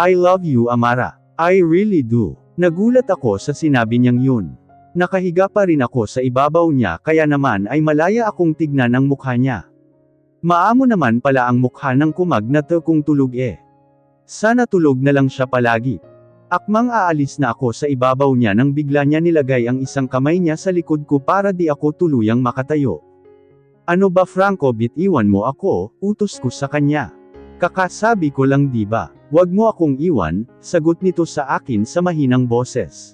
I love you Amara. I really do. Nagulat ako sa sinabi niyang yun. Nakahiga pa rin ako sa ibabaw niya kaya naman ay malaya akong tignan ang mukha niya. Maamo naman pala ang mukha ng kumag na kung tulog eh. Sana tulog na lang siya palagi. Akmang aalis na ako sa ibabaw niya nang bigla niya nilagay ang isang kamay niya sa likod ko para di ako tuluyang makatayo. Ano ba Franco, bitiwan mo ako, utos ko sa kanya. Kakasabi ko lang di ba, wag mo akong iwan, sagot nito sa akin sa mahinang boses.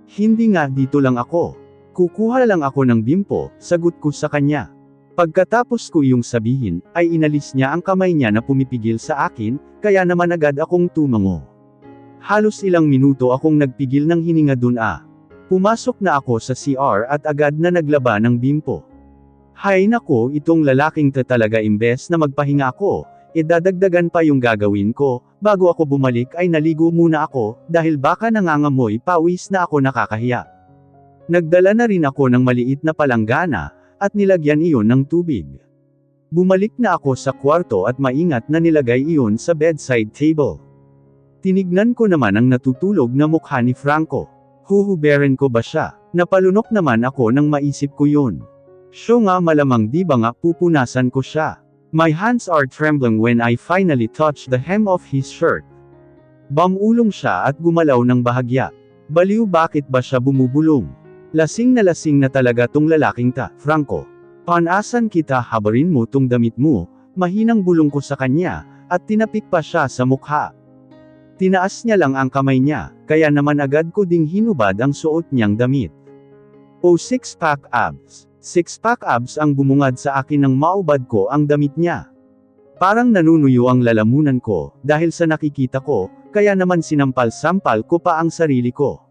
Hindi nga, dito lang ako. Kukuha lang ako ng bimpo, sagot ko sa kanya. Pagkatapos ko yung sabihin, ay inalis niya ang kamay niya na pumipigil sa akin, kaya naman agad akong tumango. Halos ilang minuto akong nagpigil ng hininga dun Pumasok na ako sa CR at agad na naglaba ng bimpo. Hay nako, itong lalaking talaga imbes na magpahinga ako, dadagdagan pa yung gagawin ko, bago ako bumalik ay naligo muna ako, dahil baka nangangamoy pawis na ako nakakahiya. Nagdala na rin ako ng maliit na palanggana, at nilagyan iyon ng tubig. Bumalik na ako sa kwarto at maingat na nilagay iyon sa bedside table. Tinignan ko naman ang natutulog na mukha ni Franco. Huhuberin ko ba siya? Napalunok naman ako nang maisip ko yun. Siya nga, malamang di ba nga pupunasan ko siya. My hands are trembling when I finally touch the hem of his shirt. Bamulong siya at gumalaw ng bahagya. Baliw, bakit ba siya bumubulong? Lasing na talaga tong lalaking Franco. Panasan kita, habarin mo tong damit mo, mahinang bulong ko sa kanya, at tinapik pa siya sa mukha. Tinaas niya lang ang kamay niya, kaya naman agad ko ding hinubad ang suot niyang damit. Oh, six-pack abs. Six-pack abs ang bumungad sa akin nang maubad ko ang damit niya. Parang nanunuyo ang lalamunan ko, dahil sa nakikita ko, kaya naman sinampal-sampal ko pa ang sarili ko.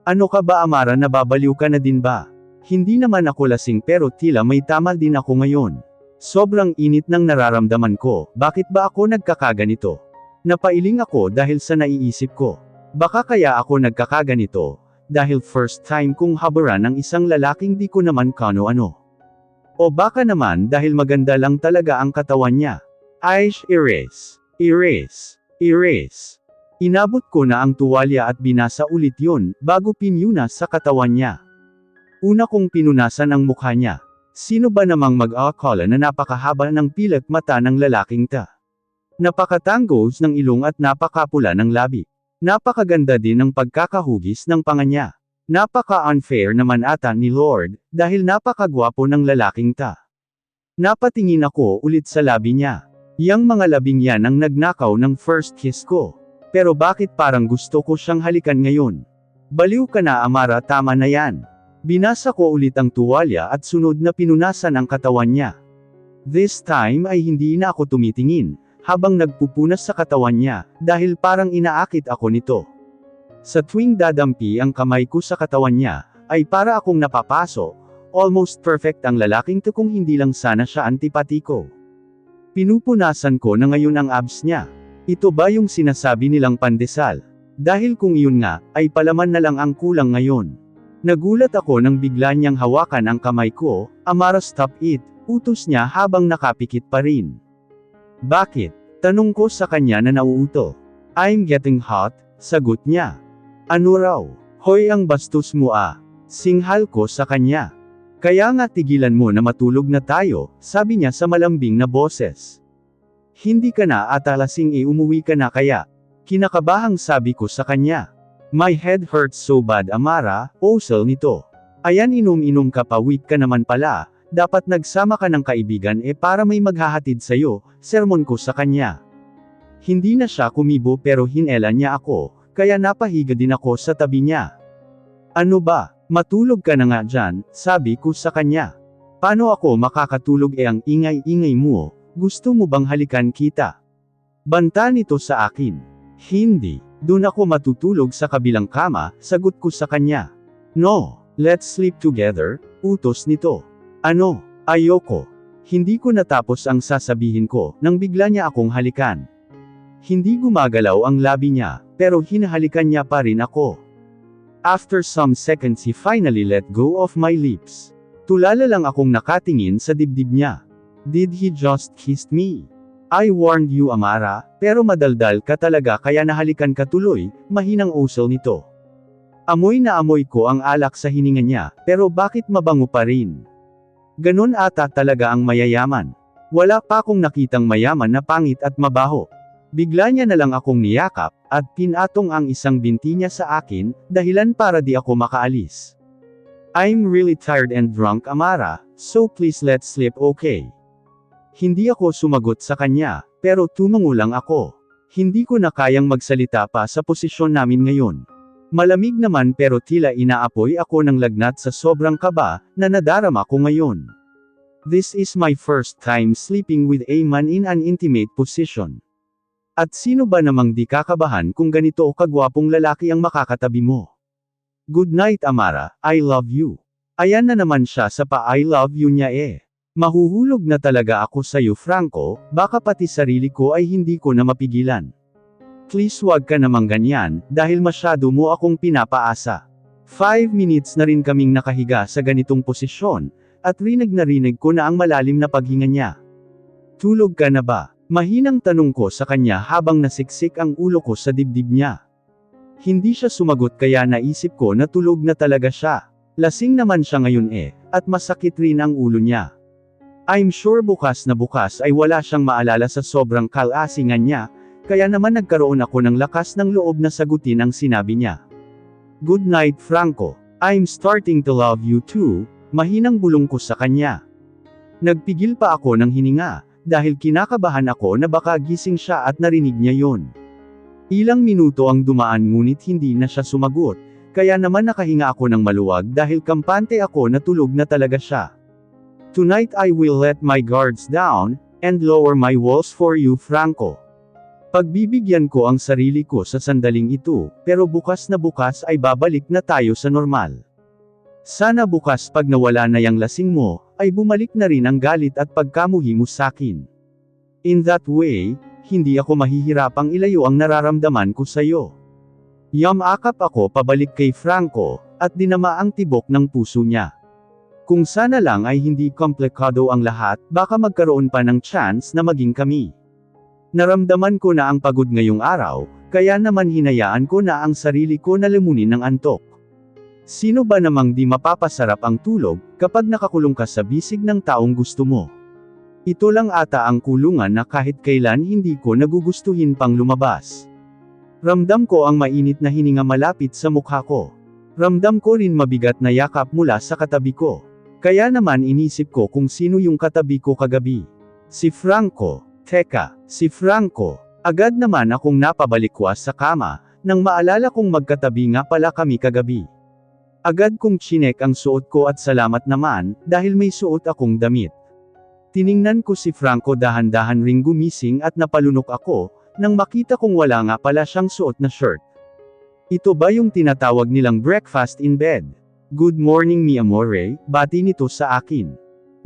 Ano ka ba Amara, nababaliw ka na din ba? Hindi naman ako lasing pero tila may tama din ako ngayon. Sobrang init ng nararamdaman ko, bakit ba ako nagkakaganito? Napailing ako dahil sa naiisip ko. Baka kaya ako nagkakaganito, dahil first time kong habaran ng isang lalaking di ko naman kano-ano. O baka naman dahil maganda lang talaga ang katawan niya. Aish, erase. Inabot ko na ang tuwalya at binasa ulit yun, bago pinyunas sa katawan niya. Una kong pinunasan ang mukha niya. Sino ba namang mag-aakala na napakahaba ng pilat mata ng lalaking Napakatanggos ng ilong at napakapula ng labi. Napakaganda din ng pagkakahugis ng panga niya. Napaka-unfair naman ata ni Lord, dahil napakagwapo ng lalaking Napatingin ako ulit sa labi niya. Yang mga labing yan ang nagnakaw ng first kiss ko. Pero bakit parang gusto ko siyang halikan ngayon? Baliw ka na Amara, tama na yan. Binasa ko ulit ang tuwalya at sunod na pinunasan ang katawan niya. This time ay hindi na ako tumitingin, habang nagpupunas sa katawan niya, dahil parang inaakit ako nito. Sa tuwing dadampi ang kamay ko sa katawan niya, ay para akong napapaso, almost perfect ang lalaking kung hindi lang sana siya antipatiko. Pinupunasan ko na ngayon ang abs niya. Ito ba yung sinasabi nilang pandesal? Dahil kung iyon nga, ay palaman na lang ang kulang ngayon. Nagulat ako nang bigla niyang hawakan ang kamay ko. Amara, stop it, utos niya habang nakapikit pa rin. Bakit? Tanong ko sa kanya na nauuto. I'm getting hot, sagot niya. Ano raw? Hoy, ang bastos mo Singhal ko sa kanya. Kaya nga tigilan mo na matulog na tayo, sabi niya sa malambing na boses. Hindi ka na lasing umuwi ka na kaya? Kinakabahang sabi ko sa kanya. My head hurts so bad Amara, osel nito. Ayan, inom-inom ka pa, weak ka naman pala. Dapat nagsama ka ng kaibigan para may maghahatid sa'yo, sermon ko sa kanya. Hindi na siya kumibo pero hinela niya ako, kaya napahiga din ako sa tabi niya. Ano ba, matulog ka na nga dyan, sabi ko sa kanya. Paano ako makakatulog ang ingay-ingay mo, gusto mo bang halikan kita? Banta nito sa akin. Hindi, doon ako matutulog sa kabilang kama, sagot ko sa kanya. No, let's sleep together, utos nito. Ano? Ayoko. Hindi ko natapos ang sasabihin ko, nang bigla niya akong halikan. Hindi gumagalaw ang labi niya, pero hinahalikan niya pa rin ako. After some seconds he finally let go of my lips. Tulala lang akong nakatingin sa dibdib niya. Did he just kiss me? I warned you Amara, pero madaldal ka talaga kaya nahalikan ka tuloy, mahinang usal nito. Amoy na amoy ko ang alak sa hininga niya, pero bakit mabango pa rin? Ganon ata talaga ang mayayaman. Wala pa akong nakitang mayaman na pangit at mabaho. Bigla niya na lang akong niyakap, at pinatong ang isang binti niya sa akin, dahilan para di ako makaalis. I'm really tired and drunk Amara, so please let's sleep okay? Hindi ako sumagot sa kanya, pero tumango lang ako. Hindi ko na kayang magsalita pa sa posisyon namin ngayon. Malamig naman pero tila inaapoy ako ng lagnat sa sobrang kaba, na nadarama ko ngayon. This is my first time sleeping with a man in an intimate position. At sino ba namang di kakabahan kung ganito o kagwapong lalaki ang makakatabi mo? Good night Amara, I love you. Ayan na naman siya sa pa-I love you niya eh. Mahuhulog na talaga ako sa'yo Franco, baka pati sarili ko ay hindi ko na mapigilan. Please wag ka namang ganyan, dahil masyado mo akong pinapaasa. 5 minutes na rin kaming nakahiga sa ganitong posisyon, at rinig na rinig ko na ang malalim na paghinga niya. Tulog ka na ba? Mahinang tanong ko sa kanya habang nasiksik ang ulo ko sa dibdib niya. Hindi siya sumagot kaya naisip ko na tulog na talaga siya. Lasing naman siya ngayon eh, at masakit rin ang ulo niya. I'm sure bukas na bukas ay wala siyang maalala sa sobrang kalasingan niya, kaya naman nagkaroon ako ng lakas ng loob na sagutin ang sinabi niya. Good night Franco, I'm starting to love you too, mahinang bulong ko sa kanya. Nagpigil pa ako ng hininga, dahil kinakabahan ako na baka gising siya at narinig niya yon. Ilang minuto ang dumaan ngunit hindi na siya sumagot, kaya naman nakahinga ako ng maluwag dahil kampante ako na tulog na talaga siya. Tonight I will let my guards down, and lower my walls for you Franco. Pagbibigyan ko ang sarili ko sa sandaling ito, pero bukas na bukas ay babalik na tayo sa normal. Sana bukas pag nawala na yang lasing mo, ay bumalik na rin ang galit at pagkamuhi mo sakin. In that way, hindi ako mahihirapang ilayo ang nararamdaman ko sa'yo. Yamakap ako pabalik kay Franco, at dinama ang tibok ng puso niya. Kung sana lang ay hindi komplikado ang lahat, baka magkaroon pa ng chance na maging kami. Naramdaman ko na ang pagod ngayong araw, kaya naman hinayaan ko na ang sarili ko na lumunin ng antok. Sino ba namang di mapapasarap ang tulog, kapag nakakulong ka sa bisig ng taong gusto mo? Ito lang ata ang kulungan na kahit kailan hindi ko nagugustuhin pang lumabas. Ramdam ko ang mainit na hininga malapit sa mukha ko. Ramdam ko rin mabigat na yakap mula sa katabi ko. Kaya naman inisip ko kung sino yung katabi ko kagabi. Si Franco. Teka, si Franco. Agad naman akong napabalikwas sa kama, nang maalala kong magkatabi nga pala kami kagabi. Agad kong chinek ang suot ko at salamat naman, dahil may suot akong damit. Tiningnan ko si Franco dahan-dahan ring gumising at napalunok ako, nang makita kong wala nga pala siyang suot na shirt. Ito ba yung tinatawag nilang breakfast in bed? Good morning mi amore, bati nito sa akin.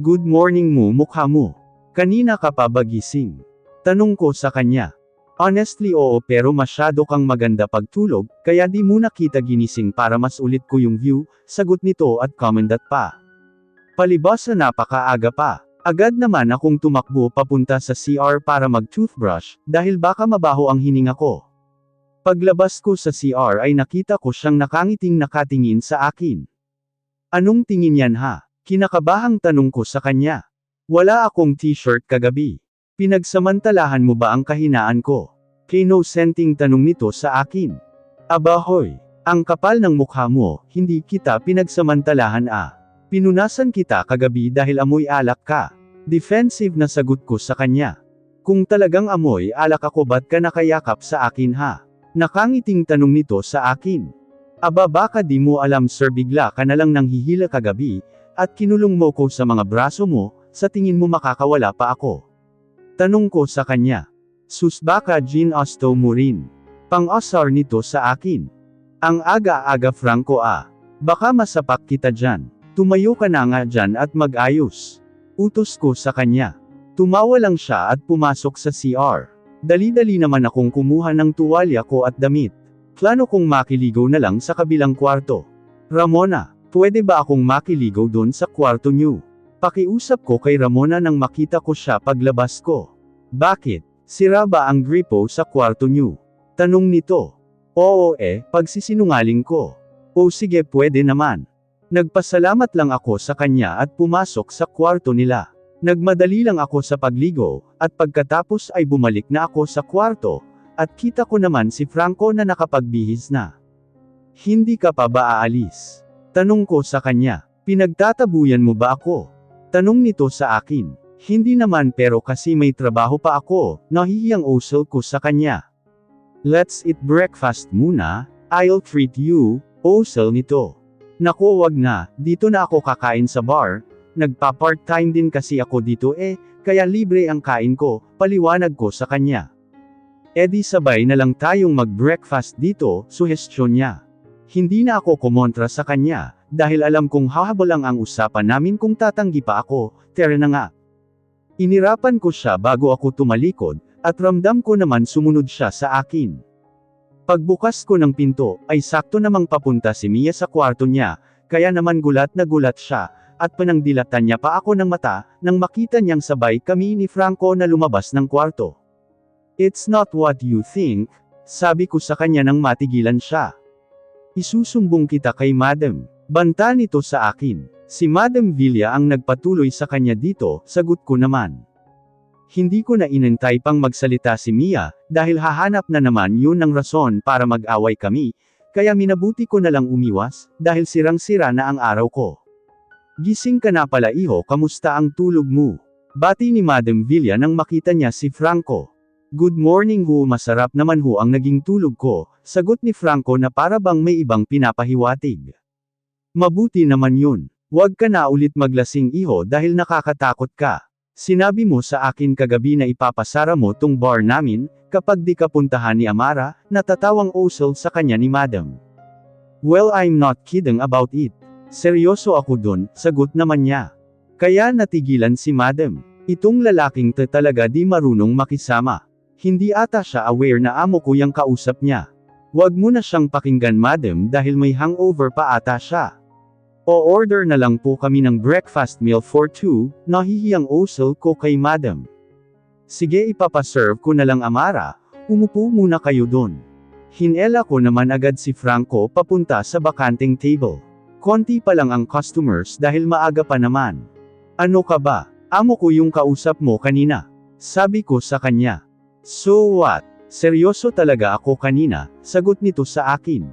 Good morning mo mukha mo. Kanina ka pa ba gising? Tanong ko sa kanya. Honestly oo pero masyado kang maganda pagtulog, kaya di mo nakita ginising para mas ulit ko yung view, sagot nito at commendat pa. Palibas na napakaaga pa. Agad naman akong tumakbo papunta sa CR para mag-toothbrush, dahil baka mabaho ang hininga ko. Paglabas ko sa CR ay nakita ko siyang nakangiting nakatingin sa akin. Anong tingin yan ha? Kinakabahang tanong ko sa kanya. Wala akong t-shirt kagabi. Pinagsamantalahan mo ba ang kahinaan ko? Kinosenting tanong nito sa akin. Aba hoy, ang kapal ng mukha mo, hindi kita pinagsamantalahan ah. Pinunasan kita kagabi dahil amoy alak ka. Defensive na sagot ko sa kanya. Kung talagang amoy alak ako ba't ka nakayakap sa akin ha? Nakangiting tanong nito sa akin. Aba baka di mo alam sir bigla ka nalang nanghihila kagabi, at kinulong mo ko sa mga braso mo, sa tingin mo makakawala pa ako. Tanong ko sa kanya. Sus baka ginasto mo rin. Pang-asar nito sa akin. Ang aga-aga Franco ah. Baka masapak kita dyan. Tumayo ka na nga dyan at mag-ayos. Utos ko sa kanya. Tumawa lang siya at pumasok sa CR. Dali-dali naman akong kumuha ng tuwalya ko at damit. Plano kong makiligaw na lang sa kabilang kwarto. Ramona, pwede ba akong makiligaw doon sa kwarto niyo? Pakiusap ko kay Ramona nang makita ko siya paglabas ko. Bakit? Sira ba ang gripo sa kwarto niyo? Tanong nito. Oo pagsisinungaling ko. O sige pwede naman. Nagpasalamat lang ako sa kanya at pumasok sa kwarto nila. Nagmadali lang ako sa pagligo, at pagkatapos ay bumalik na ako sa kwarto, at kita ko naman si Franco na nakapagbihis na. Hindi ka pa ba aalis? Tanong ko sa kanya. Pinagtatabuyan mo ba ako? Tanong nito sa akin. Hindi naman pero kasi may trabaho pa ako, nahihiyang usal ko sa kanya. Let's eat breakfast muna, I'll treat you, usal nito. Naku wag na, dito na ako kakain sa bar. Nagpa-part-time din kasi ako dito kaya libre ang kain ko, paliwanag ko sa kanya. Di sabay na lang tayong mag-breakfast dito, suhestyon niya. Hindi na ako kumontra sa kanya, dahil alam kong hahabol lang ang usapan namin kung tatanggi pa ako, tara na nga. Inirapan ko siya bago ako tumalikod, at ramdam ko naman sumunod siya sa akin. Pagbukas ko ng pinto, ay sakto namang papunta si Mia sa kwarto niya, kaya naman gulat na gulat siya, at panangdilatan niya pa ako ng mata, nang makita niyang sabay kami ni Franco na lumabas ng kwarto. It's not what you think, sabi ko sa kanya nang matigilan siya. Isusumbong kita kay Madam. Banta nito sa akin. Si Madam Villa ang nagpatuloy sa kanya dito, sagot ko naman. Hindi ko na inantay pang magsalita si Mia, dahil hahanap na naman yun ng rason para mag-away kami, kaya minabuti ko na lang umiwas, dahil sirang-sira na ang araw ko. Gising ka na pala iho, kamusta ang tulog mo? Bati ni Madam Villa nang makita niya si Franco. Good morning ho, masarap naman ho ang naging tulog ko, sagot ni Franco na para bang may ibang pinapahiwatig. Mabuti naman yun. Huwag ka na ulit maglasing iho dahil nakakatakot ka. Sinabi mo sa akin kagabi na ipapasara mo tong bar namin, kapag di ka puntahan ni Amara, natatawang usal sa kanya ni Madam. Well I'm not kidding about it. Seryoso ako dun, sagot naman niya. Kaya natigilan si Madam. Itong lalaking talaga di marunong makisama. Hindi ata siya aware na amo ko yung kausap niya. Huwag mo na siyang pakinggan Madam dahil may hangover pa ata siya. O-order na lang po kami ng breakfast meal for two, nahihiyang usal ko kay Madam. Sige ipapaserve ko na lang Amara, umupo muna kayo dun. Hinela ko naman agad si Franco papunta sa bakanteng table. Konti pa lang ang customers dahil maaga pa naman. Ano ka ba? Amo ko yung kausap mo kanina. Sabi ko sa kanya. So what? Seryoso talaga ako kanina, sagot nito sa akin.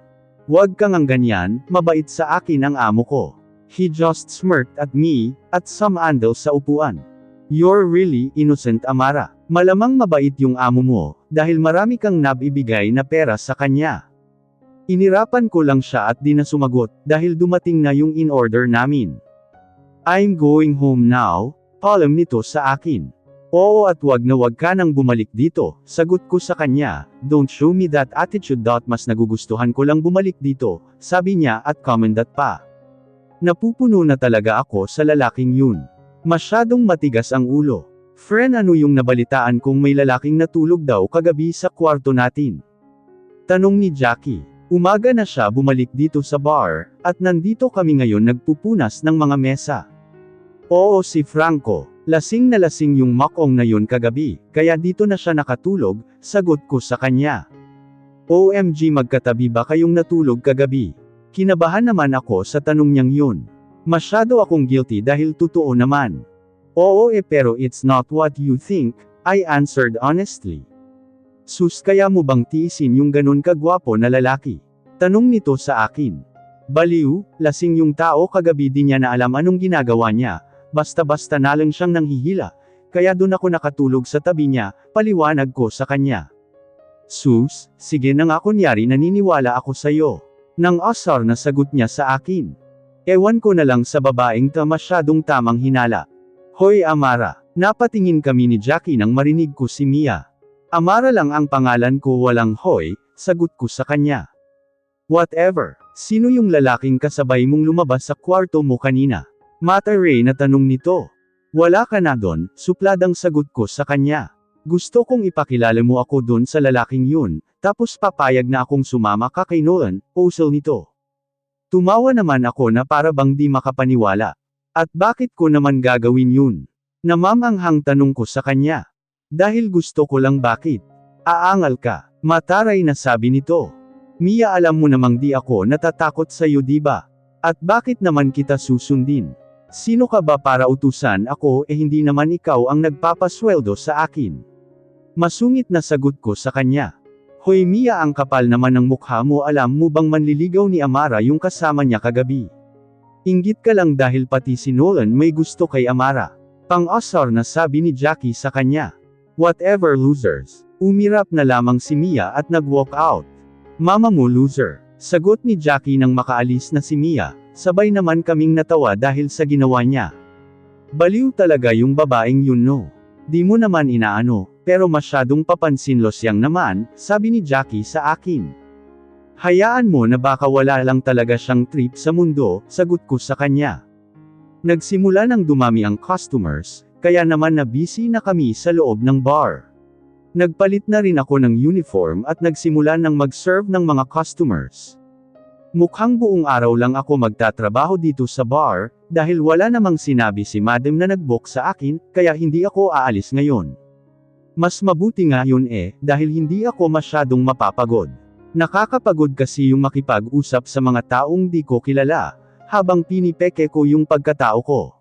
Huwag kang ang ganyan, mabait sa akin ang amo ko. He just smirked at me, at some andal sa upuan. You're really innocent Amara. Malamang mabait yung amo mo, dahil marami kang nabibigay na pera sa kanya. Inirapan ko lang siya at di na sumagot, dahil dumating na yung in-order namin. I'm going home now, palam nito sa akin. Oo at wag na wag ka nang bumalik dito, sagot ko sa kanya, don't show me that attitude. Mas nagugustuhan ko lang bumalik dito, sabi niya at commendat pa. Napupuno na talaga ako sa lalaking yun. Masyadong matigas ang ulo. Friend ano yung nabalitaan kung may lalaking natulog daw kagabi sa kwarto natin? Tanong ni Jackie. Umaga na siya bumalik dito sa bar, at nandito kami ngayon nagpupunas ng mga mesa. Oo si Franco, lasing na lasing yung makong na yun kagabi, kaya dito na siya nakatulog, sagot ko sa kanya. OMG magkatabi ba kayong natulog kagabi? Kinabahan naman ako sa tanong niyang yun. Masyado akong guilty dahil totoo naman. Oo pero it's not what you think, I answered honestly. Sus kaya mo bang tiisin yung ganun kagwapo na lalaki? Tanong nito sa akin. Baliw, lasing yung tao kagabi di niya na alam anong ginagawa niya, basta-basta na lang siyang nanghihila, kaya dun ako nakatulog sa tabi niya, paliwanag ko sa kanya. Sus, sige na nga kunyari naniniwala ako sa'yo. Nang asar na sagot niya sa akin. Ewan ko na lang sa babaeng masyadong tamang hinala. Hoy Amara, napatingin kami ni Jackie nang marinig ko si Mia. Amara lang ang pangalan ko walang hoy, sagot ko sa kanya. Whatever, sino yung lalaking kasabay mong lumabas sa kwarto mo kanina? Mataray na tanong nito. Wala ka na doon, supladang sagot ko sa kanya. Gusto kong ipakilala mo ako doon sa lalaking yun, tapos papayag na akong sumama ka kay Nolan, usal nito. Tumawa naman ako na para bang di makapaniwala. At bakit ko naman gagawin yun? Namamanghang tanong ko sa kanya. Dahil gusto ko lang bakit? Aangal ka. Mataray na sabi nito. Mia, alam mo namang di ako natatakot sa'yo, di ba? At bakit naman kita susundin? Sino ka ba para utusan ako, hindi naman ikaw ang nagpapasweldo sa akin? Masungit na sagot ko sa kanya. Hoy Mia, ang kapal naman ng mukha mo, alam mo bang manliligaw ni Amara yung kasama niya kagabi? Inggit ka lang dahil pati si Nolan may gusto kay Amara. Pang-asar na sabi ni Jackie sa kanya. Whatever, losers. Umirap na lamang si Mia at nag-walk out. Mama mo, loser. Sagot ni Jackie nang makaalis na si Mia, sabay naman kaming natawa dahil sa ginawa niya. Baliw talaga yung babaeng yun, no? Di mo naman inaano, pero masyadong papansinlosyang naman, sabi ni Jackie sa akin. Hayaan mo na baka wala lang talaga siyang trip sa mundo, sagot ko sa kanya. Nagsimula nang dumami ang customers, kaya naman na busy na kami sa loob ng bar. Nagpalit na rin ako ng uniform at nagsimula ng mag-serve ng mga customers. Mukhang buong araw lang ako magtatrabaho dito sa bar, dahil wala namang sinabi si Madam na nag-book sa akin, kaya hindi ako aalis ngayon. Mas mabuti nga yun dahil hindi ako masyadong mapapagod. Nakakapagod kasi yung makipag-usap sa mga taong di ko kilala, habang pinipeke ko yung pagkatao ko.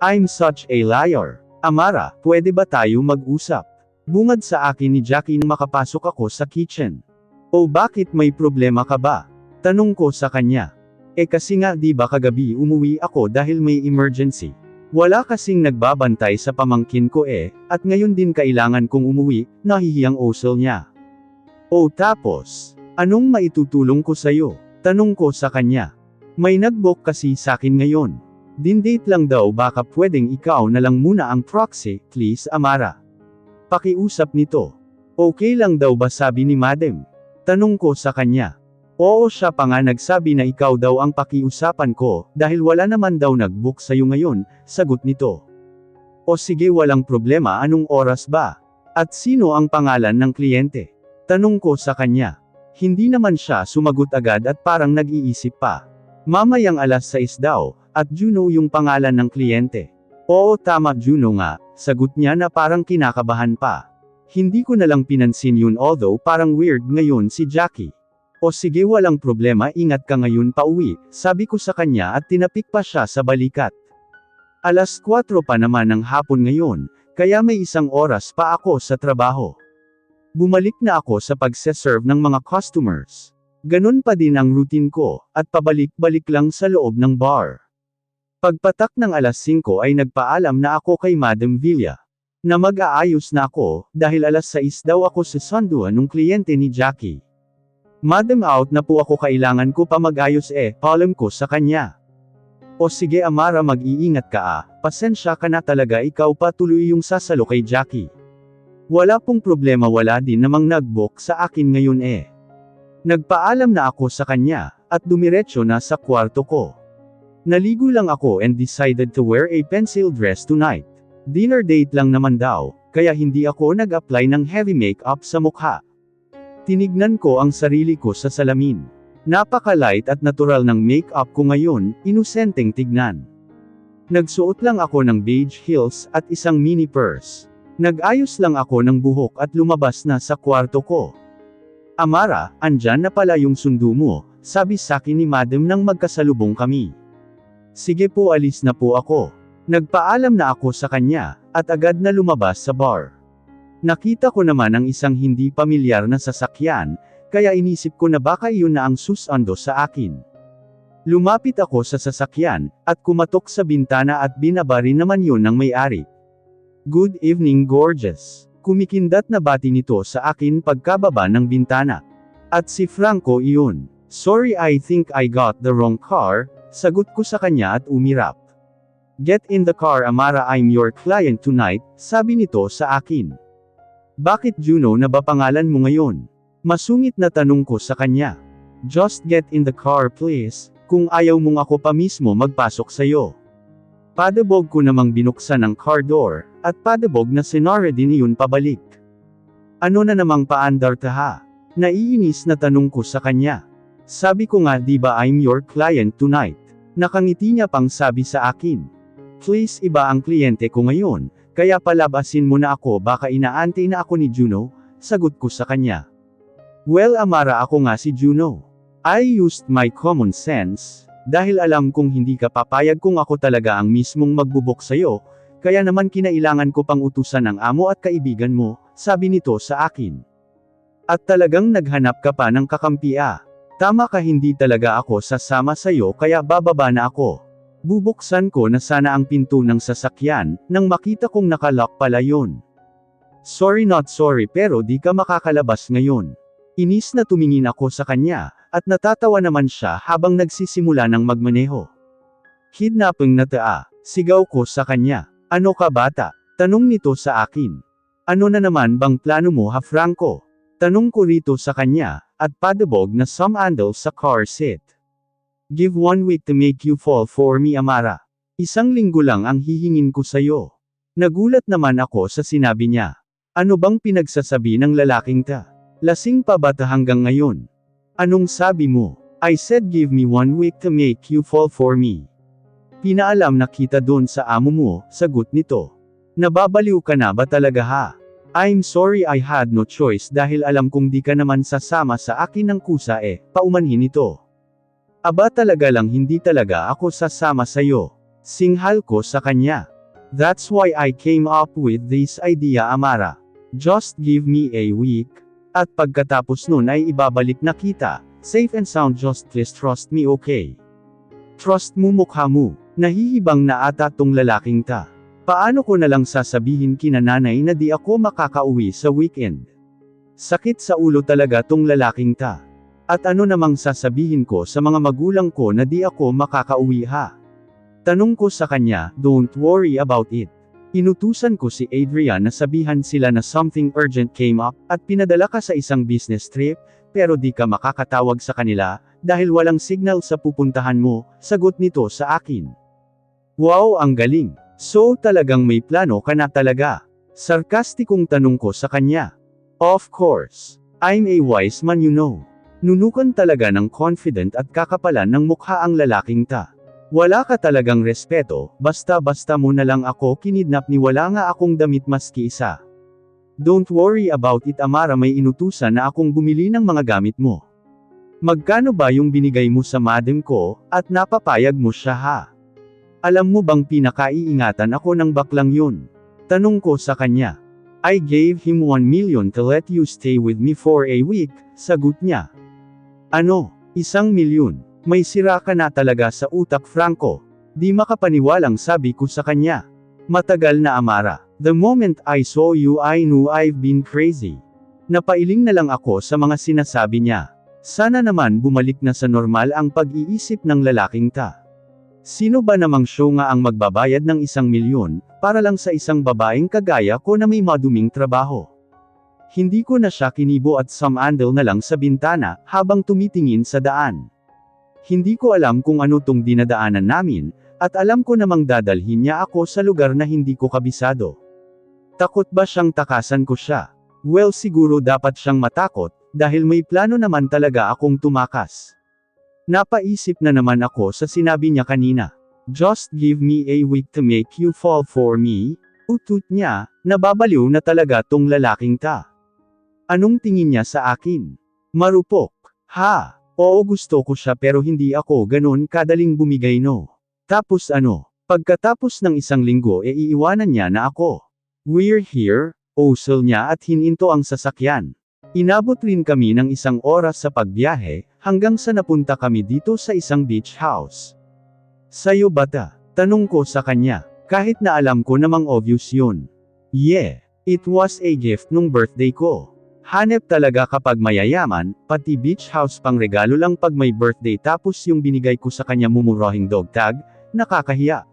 I'm such a liar. Amara, pwede ba tayo mag-usap? Bungad sa akin ni Jackie nang makapasok ako sa kitchen. O bakit, may problema ka ba? Tanong ko sa kanya. Kasi nga di ba kagabi umuwi ako dahil may emergency. Wala kasing nagbabantay sa pamangkin ko at ngayon din kailangan kong umuwi, nahihiyang osel niya. O tapos, anong maitutulong ko sa'yo? Tanong ko sa kanya. May nag-book kasi sakin ngayon. Din-date lang daw, baka pwedeng ikaw na lang muna ang proxy, please Amara. Pakiusap nito. Okay lang daw ba, sabi ni Madam? Tanong ko sa kanya. Oo, siya pa nga nagsabi na ikaw daw ang pakiusapan ko, dahil wala naman daw nag-book sa'yo ngayon, sagot nito. O sige, walang problema, anong oras ba? At sino ang pangalan ng kliyente? Tanong ko sa kanya. Hindi naman siya sumagot agad at parang nag-iisip pa. Mamayang 6:00 daw, at Juno yung pangalan ng kliyente. Oo, tama, Juno nga, sagot niya na parang kinakabahan pa. Hindi ko na lang pinansin yun, although parang weird ngayon si Jackie. O sige, walang problema, ingat ka ngayon pauwi, sabi ko sa kanya at tinapik pa siya sa balikat. 4:00 pa naman ng hapon ngayon, kaya may 1 oras pa ako sa trabaho. Bumalik na ako sa pagse-serve ng mga customers. Ganun pa din ang routine ko, at pabalik-balik lang sa loob ng bar. Pagpatak ng 5:00 ay nagpaalam na ako kay Madam Villa. Na mag-aayos na ako, dahil 6:00 daw ako sa sunduan ng kliyente ni Jackie. Madam, out na po ako, kailangan ko pa mag-ayos paalam ko sa kanya. O sige Amara, mag-iingat ka pasensya ka na talaga, ikaw pa tuloy yung sasalo kay Jackie. Wala pong problema, wala din namang nag-book sa akin ngayon Nagpaalam na ako sa kanya, at dumiretso na sa kwarto ko. Naligo lang ako and decided to wear a pencil dress tonight. Dinner date lang naman daw, kaya hindi ako nag-apply ng heavy makeup sa mukha. Tinignan ko ang sarili ko sa salamin. Napaka-light at natural ng makeup ko ngayon, inosenteng tignan. Nagsuot lang ako ng beige heels at isang mini purse. Nag-ayos lang ako ng buhok at lumabas na sa kwarto ko. Amara, andyan na pala yung sundo mo, sabi sakin ni Madam nang magkasalubong kami. Sige po, alis na po ako. Nagpaalam na ako sa kanya, at agad na lumabas sa bar. Nakita ko naman ang isang hindi pamilyar na sasakyan, kaya inisip ko na baka iyon na ang susando sa akin. Lumapit ako sa sasakyan, at kumatok sa bintana at binaba rin naman yun ng may-ari. Good evening, gorgeous. Kumikindat na bati nito sa akin pagkababa ng bintana. At si Franco iyon. Sorry, I think I got the wrong car, sagot ko sa kanya at umirap. Get in the car Amara, I'm your client tonight, sabi nito sa akin. Bakit Juno na ba pangalan mo ngayon? Masungit na tanong ko sa kanya. Just get in the car please, kung ayaw mong ako pa mismo magpasok sa'yo. Padabog ko namang binuksan ang car door, at padabog na sinara din iyon pabalik. Ano na namang paandar ta ha? Naiinis na tanong ko sa kanya. Sabi ko nga, di ba I'm your client tonight? Nakangiti niya pang sabi sa akin. Please, iba ang kliyente ko ngayon, Kaya palabasin mo na ako, baka inaantay na ako ni Juno, sagot ko sa kanya. Well Amara, ako nga si Juno. I used my common sense, dahil alam kong hindi ka papayag kung ako talaga ang mismong magbubok sa'yo, kaya naman kinailangan ko pang utusan ng amo at kaibigan mo, sabi nito sa akin. At talagang naghanap ka pa ng kakampi ah. Tama ka, hindi talaga ako sasama sa'yo kaya bababa na ako. Bubuksan ko na sana ang pinto ng sasakyan, nang makita kong nakalock pala yun. Sorry not sorry pero di ka makakalabas ngayon. Inis na tumingin ako sa kanya, at natatawa naman siya habang nagsisimula ng magmaneho. Kidnapping na taa, sigaw ko sa kanya. Ano ka bata? Tanong nito sa akin. Ano na naman bang plano mo ha Franco? Tanong ko rito sa kanya, at padabog na sumandal sa car seat. Give 1 week to make you fall for me Amara. 1 linggo lang ang hihingin ko sa'yo. Nagulat naman ako sa sinabi niya. Ano bang pinagsasabi ng lalaking ta? Lasing pa ba ta hanggang ngayon? Anong sabi mo? I said give me 1 week to make you fall for me. Pinaalam na kita doon sa amo mo, sagot nito. Nababaliw ka na ba talaga ha? I'm sorry I had no choice dahil alam kong di ka naman sasama sa akin ng kusa paumanhin ito. Aba talaga lang hindi talaga ako sasama sa'yo. Singhal ko sa kanya. That's why I came up with this idea Amara. Just give me a week. At pagkatapos nun ay ibabalik na kita, safe and sound just please trust me okay? Trust mo mukha mo. Nahihibang na ata tong lalaking ta. Paano ko na lang sasabihin kina nanay na di ako makakauwi sa weekend? Sakit sa ulo talaga tong lalaking ta. At ano namang sasabihin ko sa mga magulang ko na di ako makakauwi ha? Tanong ko sa kanya, don't worry about it. Inutusan ko si Adrian na sabihan sila na something urgent came up, at pinadala ka sa isang business trip, pero di ka makakatawag sa kanila, dahil walang signal sa pupuntahan mo, sagot nito sa akin. Wow, ang galing. So talagang may plano ka na talaga. Sarkastikong tanong ko sa kanya. Of course. I'm a wise man you know. Nunukan talaga ng confident at kakapalan ng mukha ang lalaking ta. Wala ka talagang respeto, basta-basta mo na lang ako kinidnap ni wala nga akong damit maski isa. Don't worry about it Amara, may inutusan na akong bumili ng mga gamit mo. Magkano ba yung binigay mo sa madam ko, at napapayag mo siya ha? Alam mo bang pinakaiingatan ako ng baklang yun? Tanong ko sa kanya. I gave him 1 million to let you stay with me for a week, sagot niya. Ano? 1 milyon? May sira ka na talaga sa utak Franco. Di makapaniwalang sabi ko sa kanya. Matagal na Amara. The moment I saw you I knew I've been crazy. Napailing na lang ako sa mga sinasabi niya. Sana naman bumalik na sa normal ang pag-iisip ng lalaking ta. Sino ba namang show nga ang magbabayad ng 1 milyon, para lang sa isang babaeng kagaya ko na may maduming trabaho? Hindi ko na siya kinibo at sumandal na lang sa bintana, habang tumitingin sa daan. Hindi ko alam kung ano tong dinadaanan namin, at alam ko namang dadalhin niya ako sa lugar na hindi ko kabisado. Takot ba siyang takasan ko siya? Well siguro dapat siyang matakot, dahil may plano naman talaga akong tumakas. Napaisip na naman ako sa sinabi niya kanina. Just give me a week to make you fall for me, utut niya, nababaliw na talaga tong lalaking ta. Anong tingin niya sa akin? Marupok. Ha? Oo gusto ko siya pero hindi ako ganon kadaling bumigay no. Tapos ano? Pagkatapos ng 1 linggo iiwanan niya na ako. We're here, osel niya at hininto ang sasakyan. Inabot rin kami ng 1 oras sa pagbiyahe, hanggang sa napunta kami dito sa isang beach house. Sayo bata? Tanong ko sa kanya, kahit na alam ko namang obvious yun. Yeah, it was a gift nung birthday ko. Hanep talaga kapag mayayaman, pati beach house pang regalo lang pag may birthday tapos yung binigay ko sa kanya mumurahing dog tag, nakakahiya.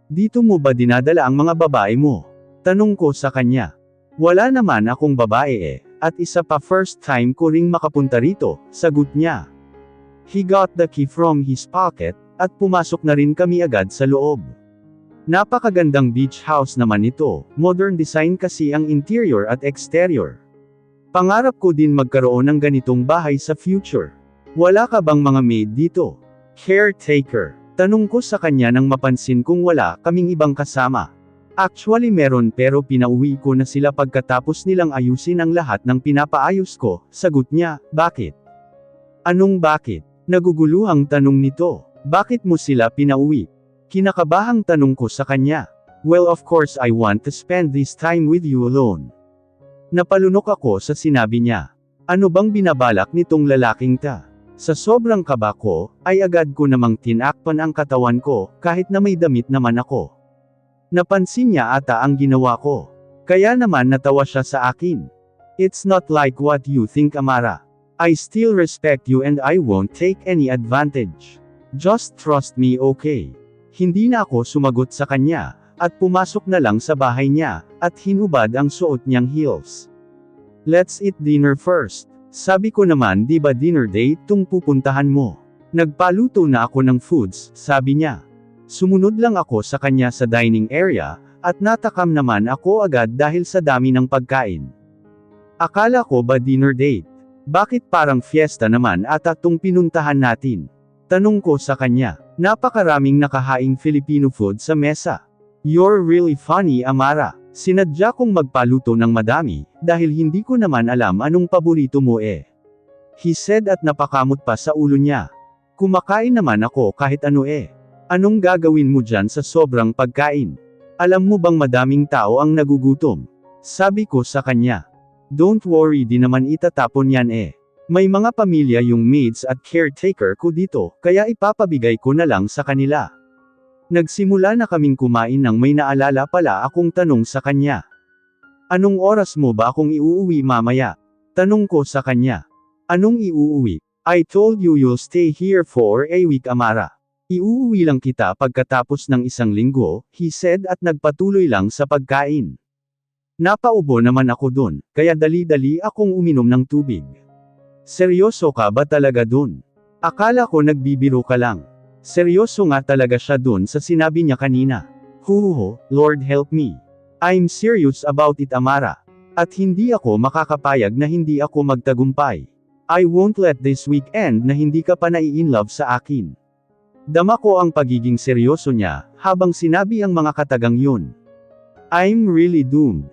Dito mo ba dinadala ang mga babae mo? Tanong ko sa kanya. Wala naman akong babae at isa pa first time ko ring makapunta rito, sagot niya. He got the key from his pocket, at pumasok na rin kami agad sa loob. Napakagandang beach house naman ito, modern design kasi ang interior at exterior. Pangarap ko din magkaroon ng ganitong bahay sa future. Wala ka bang mga maid dito? Caretaker. Tanong ko sa kanya nang mapansin kong wala kaming ibang kasama. Actually meron pero pinauwi ko na sila pagkatapos nilang ayusin ang lahat ng pinapaayos ko, sagot niya, bakit? Anong bakit? Naguguluhang tanong nito. Bakit mo sila pinauwi? Kinakabahang tanong ko sa kanya. Well of course I want to spend this time with you alone. Napalunok ako sa sinabi niya. Ano bang binabalak nitong lalaking ta? Sa sobrang kaba ko, ay agad ko namang tinakpan ang katawan ko, kahit na may damit naman ako. Napansin niya ata ang ginawa ko. Kaya naman natawa siya sa akin. It's not like what you think Amara. I still respect you and I won't take any advantage. Just trust me okay. Hindi na ako sumagot sa kanya, at pumasok na lang sa bahay niya, at hinubad ang suot niyang heels. Let's eat dinner first. Sabi ko naman di ba dinner date tung pupuntahan mo? Nagpaluto na ako ng foods, sabi niya. Sumunod lang ako sa kanya sa dining area, at natakam naman ako agad dahil sa dami ng pagkain. Akala ko ba dinner date? Bakit parang fiesta naman ata tung pinuntahan natin? Tanong ko sa kanya. Napakaraming nakahaing Filipino food sa mesa. You're really funny Amara. Sinadya kong magpaluto ng madami, dahil hindi ko naman alam anong paborito mo eh. He said at napakamot pa sa ulo niya. Kumakain naman ako kahit ano eh. Anong gagawin mo dyan sa sobrang pagkain? Alam mo bang madaming tao ang nagugutom? Sabi ko sa kanya. Don't worry di naman itatapon yan eh. May mga pamilya yung maids at caretaker ko dito, kaya ipapabigay ko na lang sa kanila. Nagsimula na kaming kumain nang may naalala pala akong tanong sa kanya. Anong oras mo ba akong iuuwi mamaya? Tanong ko sa kanya. Anong iuuwi? I told you you'll stay here for a week Amara. Iuuwi lang kita pagkatapos ng isang linggo, he said at nagpatuloy lang sa pagkain. Napaubo naman ako dun, kaya dali-dali akong uminom ng tubig. Seryoso ka ba talaga dun? Akala ko nagbibiro ka lang. Seryoso nga talaga siya dun sa sinabi niya kanina. Huhuho, Lord help me. I'm serious about it Amara. At hindi ako makakapayag na hindi ako magtagumpay. I won't let this weekend na hindi ka pa nai-inlove sa akin. Dama ko ang pagiging seryoso niya, habang sinabi ang mga katagang yun. I'm really doomed.